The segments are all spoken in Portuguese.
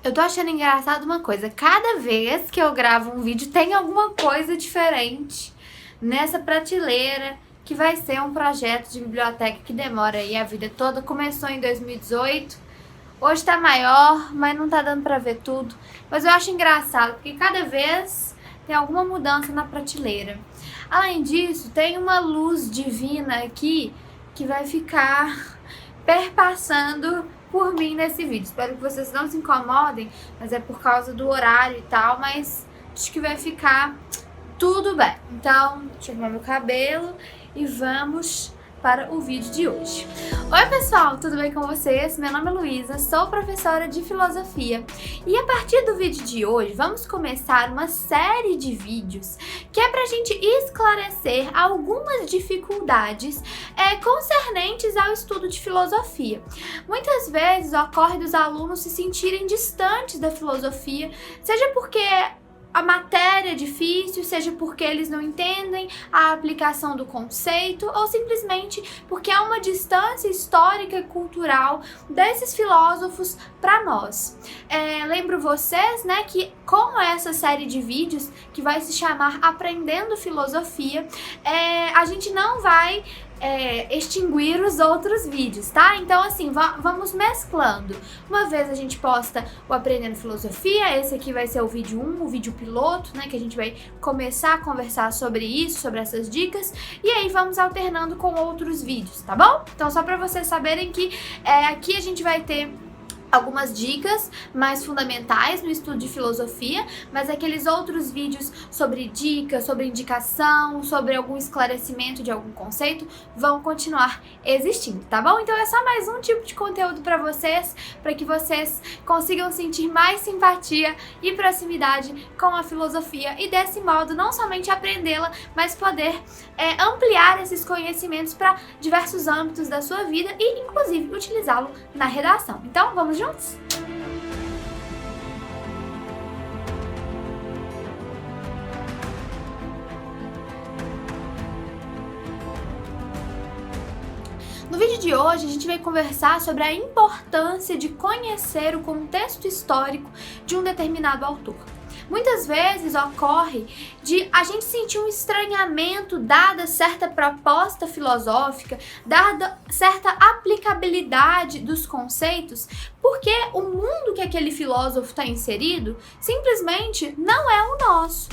Eu tô achando engraçado uma coisa. Cada vez que eu gravo um vídeo tem alguma coisa diferente nessa prateleira, que vai ser um projeto de biblioteca que demora aí a vida toda. Começou em 2018, hoje tá maior, mas não tá dando pra ver tudo. Mas eu acho engraçado, porque cada vez tem alguma mudança na prateleira. Além disso, tem uma luz divina aqui que vai ficar perpassando por mim nesse vídeo. Espero que vocês não se incomodem, mas é por causa do horário e tal, mas acho que vai ficar tudo bem. Então, deixa eu arrumar meu cabelo e vamos para o vídeo de hoje. Oi pessoal, tudo bem com vocês? Meu nome é Luísa, sou professora de filosofia e a partir do vídeo de hoje vamos começar uma série de vídeos que é pra gente esclarecer algumas dificuldades concernentes ao estudo de filosofia. Muitas vezes ocorre dos alunos se sentirem distantes da filosofia, seja porque a matéria é difícil, seja porque eles não entendem a aplicação do conceito ou simplesmente porque há uma distância histórica e cultural desses filósofos para nós. Lembro vocês, né, que com essa série de vídeos que vai se chamar Aprendendo Filosofia, a gente não vai extinguir os outros vídeos, tá? Então assim, vamos mesclando. Uma vez a gente posta o Aprendendo Filosofia, esse aqui vai ser o vídeo 1, o vídeo piloto, né? Que a gente vai começar a conversar sobre isso, sobre essas dicas, e aí vamos alternando com outros vídeos, tá bom? Então só pra vocês saberem que aqui a gente vai ter algumas dicas mais fundamentais no estudo de filosofia, mas aqueles outros vídeos sobre dicas, sobre indicação, sobre algum esclarecimento de algum conceito vão continuar existindo, tá bom? Então é só mais um tipo de conteúdo para que vocês consigam sentir mais simpatia e proximidade com a filosofia e desse modo não somente aprendê-la, mas poder ampliar esses conhecimentos para diversos âmbitos da sua vida e inclusive utilizá-lo na redação. Então vamos juntos? No vídeo de hoje a gente vai conversar sobre a importância de conhecer o contexto histórico de um determinado autor. Muitas vezes ocorre de a gente sentir um estranhamento dada certa proposta filosófica, dada certa aplicabilidade dos conceitos, porque o mundo que aquele filósofo está inserido simplesmente não é o nosso.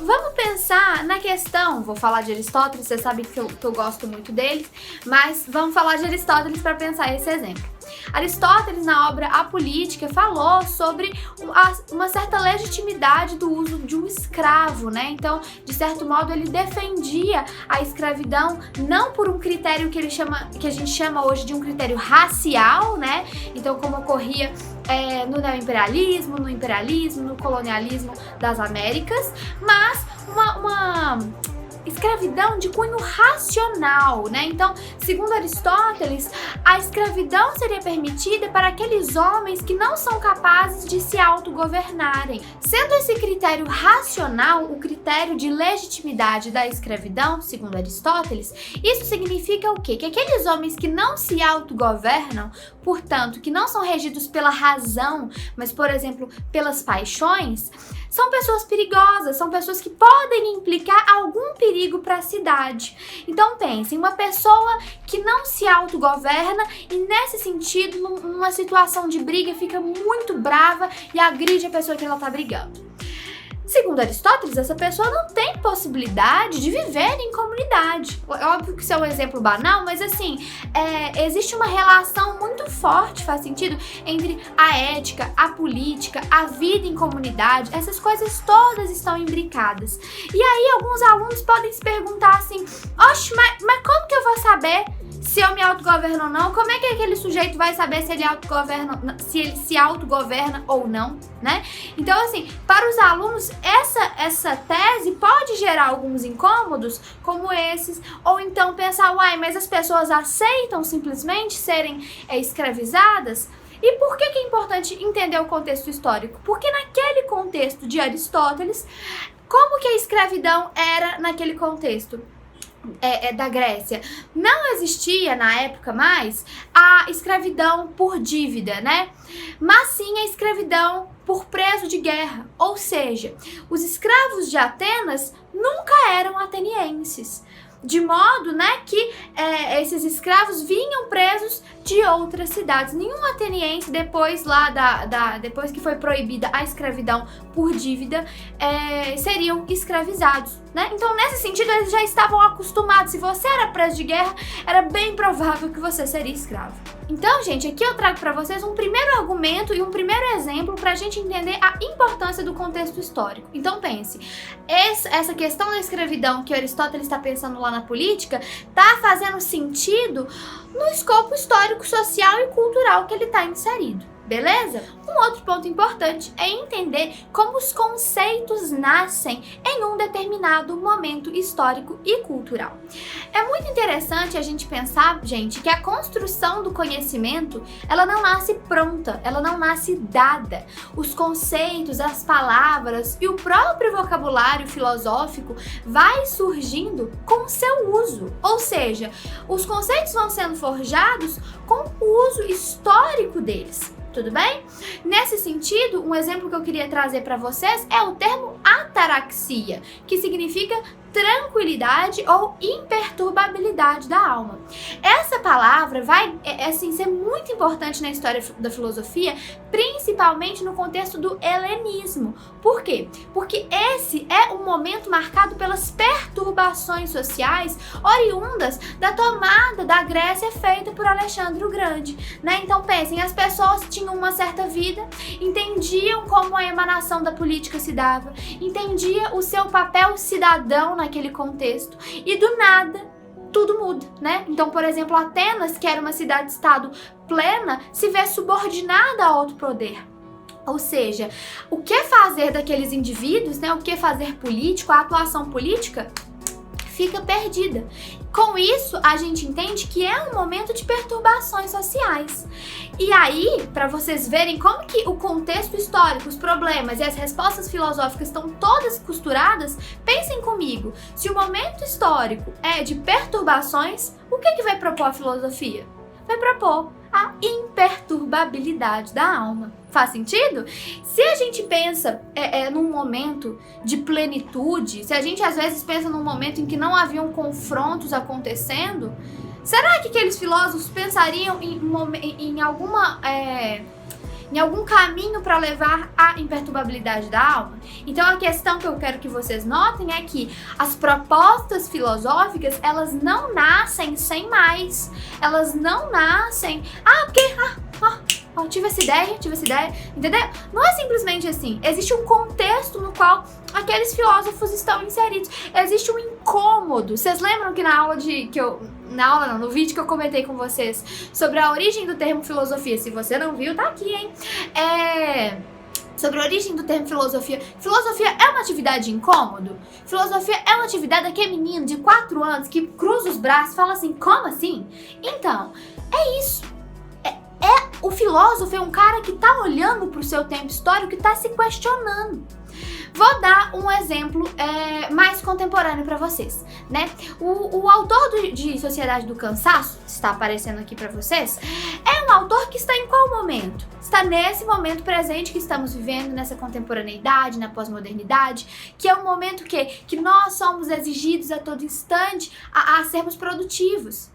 Vamos pensar na questão, vou falar de Aristóteles, vocês sabem que eu gosto muito dele, mas vamos falar de Aristóteles para pensar esse exemplo. Aristóteles, na obra A Política, falou sobre uma certa legitimidade do uso de um escravo, né? Então, de certo modo, ele defendia a escravidão não por um critério que a gente chama hoje de um critério racial, né? Então, como ocorria no neoimperialismo, no imperialismo, no colonialismo das Américas, mas uma escravidão de cunho racional, né? Então, segundo Aristóteles, a escravidão seria permitida para aqueles homens que não são capazes de se autogovernarem. Sendo esse critério racional o critério de legitimidade da escravidão, segundo Aristóteles, isso significa o quê? Que aqueles homens que não se autogovernam, portanto, que não são regidos pela razão, mas, por exemplo, pelas paixões, são pessoas perigosas, são pessoas que podem implicar algum perigo para a cidade. Então pensem, uma pessoa que não se autogoverna e nesse sentido, numa situação de briga, fica muito brava e agride a pessoa que ela está brigando. Segundo Aristóteles, essa pessoa não tem possibilidade de viver em comunidade. Óbvio que isso é um exemplo banal, mas assim, existe uma relação muito forte, faz sentido, entre a ética, a política, a vida em comunidade. Essas coisas todas estão imbricadas. E aí alguns alunos podem se perguntar assim, oxe, mas como que eu vou saber se eu me autogoverno ou não? Como é que aquele sujeito vai saber se ele se autogoverna ou não, né? Então, assim, para os alunos, essa tese pode gerar alguns incômodos, como esses, ou então pensar, uai, mas as pessoas aceitam simplesmente serem escravizadas? E por que é importante entender o contexto histórico? Porque naquele contexto de Aristóteles, como que a escravidão era naquele contexto? da Grécia, não existia na época mais a escravidão por dívida, né? Mas sim a escravidão por preso de guerra. Ou seja, os escravos de Atenas nunca eram atenienses. De modo, né, que esses escravos vinham presos de outras cidades. Nenhum ateniense, depois depois que foi proibida a escravidão por dívida, seriam escravizados, né? Então, nesse sentido, eles já estavam acostumados. Se você era preso de guerra, era bem provável que você seria escravo. Então, gente, aqui eu trago para vocês um primeiro argumento e um primeiro exemplo para a gente entender a importância do contexto histórico. Então, pense, essa questão da escravidão que Aristóteles está pensando lá na política está fazendo sentido no escopo histórico, social e cultural que ele está inserido. Beleza? Um outro ponto importante é entender como os conceitos nascem em um determinado momento histórico e cultural. É muito interessante a gente pensar, gente, que a construção do conhecimento, ela não nasce pronta, ela não nasce dada. Os conceitos, as palavras e o próprio vocabulário filosófico vai surgindo com o seu uso. Ou seja, os conceitos vão sendo forjados com o uso histórico deles. Tudo bem? Nesse sentido, um exemplo que eu queria trazer para vocês é o termo ataraxia, que significa tranquilidade ou imperturbabilidade da alma. Essa palavra vai assim, ser muito importante na história da filosofia, principalmente no contexto do helenismo. Por quê? Porque esse é um momento marcado pelas perturbações sociais oriundas da tomada da Grécia feita por Alexandre o Grande, né? Então pensem, as pessoas tinham uma certa vida, entendiam como a emanação da política se dava, entendia o seu papel cidadão naquele contexto, e do nada tudo muda, né? Então, por exemplo, Atenas, que era uma cidade-estado plena, se vê subordinada a outro poder. Ou seja, o que fazer daqueles indivíduos, né? O que fazer político, a atuação política fica perdida. Com isso, a gente entende que é um momento de perturbações sociais. E aí, para vocês verem como que o contexto histórico, os problemas e as respostas filosóficas estão todas costuradas, pensem comigo, se o momento histórico é de perturbações, o que vai propor a filosofia? Vai propor a imperturbabilidade da alma. Faz sentido? Se a gente pensa num momento de plenitude, se a gente às vezes pensa num momento em que não haviam confrontos acontecendo, será que aqueles filósofos pensariam em algum caminho para levar à imperturbabilidade da alma? Então a questão que eu quero que vocês notem é que as propostas filosóficas, elas não nascem sem mais. Elas não nascem, tive essa ideia, entendeu? Não é simplesmente assim. Existe um contexto no qual aqueles filósofos estão inseridos. Existe um incômodo. Vocês lembram que no vídeo que eu comentei com vocês sobre a origem do termo filosofia, se você não viu, tá aqui, hein? Sobre a origem do termo filosofia. Filosofia é uma atividade de incômodo? Filosofia é uma atividade daquele menino de 4 anos que cruza os braços e fala assim, como assim? Então, é isso. O filósofo é um cara que está olhando para o seu tempo histórico e está se questionando. Vou dar um exemplo mais contemporâneo para vocês, né? O autor de Sociedade do Cansaço, que está aparecendo aqui para vocês, é um autor que está em qual momento? Está nesse momento presente que estamos vivendo, nessa contemporaneidade, na pós-modernidade, que é um momento que nós somos exigidos a todo instante a sermos produtivos.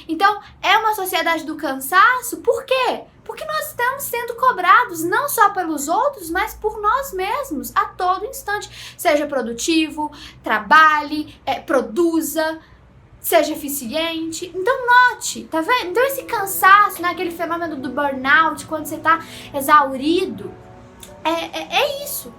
Então, é uma sociedade do cansaço, por quê? Porque nós estamos sendo cobrados não só pelos outros, mas por nós mesmos a todo instante. Seja produtivo, trabalhe, produza, seja eficiente. Então note, tá vendo? Então esse cansaço, né, aquele fenômeno do burnout, quando você tá exaurido, é isso.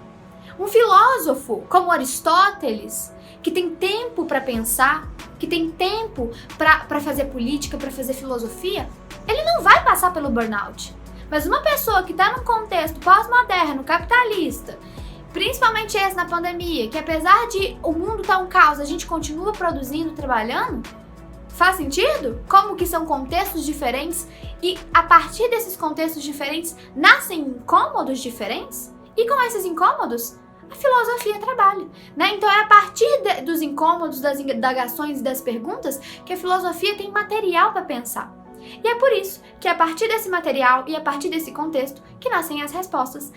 Um filósofo como Aristóteles, que tem tempo para pensar, que tem tempo para fazer política, para fazer filosofia, ele não vai passar pelo burnout. Mas uma pessoa que está num contexto pós-moderno, capitalista, principalmente esse na pandemia, que apesar de o mundo estar um caos, a gente continua produzindo, trabalhando, faz sentido? Como que são contextos diferentes e a partir desses contextos diferentes nascem incômodos diferentes? E com esses incômodos, a filosofia trabalha, né? Então é a partir dos incômodos, das indagações e das perguntas que a filosofia tem material para pensar. E é por isso que é a partir desse material e a partir desse contexto que nascem as respostas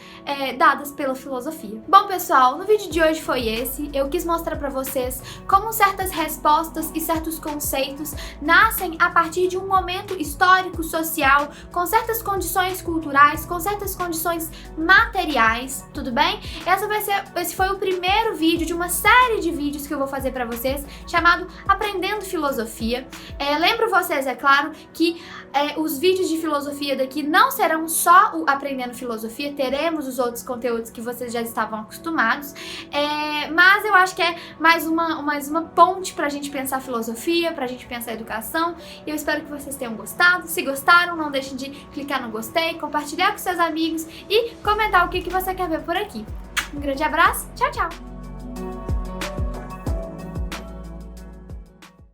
dadas pela filosofia. Bom, pessoal, no vídeo de hoje foi esse. Eu quis mostrar para vocês como certas respostas e certos conceitos nascem a partir de um momento histórico, social, com certas condições culturais, com certas condições materiais, tudo bem? Esse foi o primeiro vídeo de uma série de vídeos que eu vou fazer para vocês, chamado Aprendendo Filosofia. Lembro vocês, é claro, que os vídeos de filosofia daqui não serão só o Aprendendo Filosofia, teremos os outros conteúdos que vocês já estavam acostumados, mas eu acho que é mais uma ponte pra gente pensar filosofia, pra gente pensar educação, e eu espero que vocês tenham gostado. Se gostaram, não deixem de clicar no gostei, compartilhar com seus amigos e comentar o que você quer ver por aqui. Um grande abraço, tchau, tchau!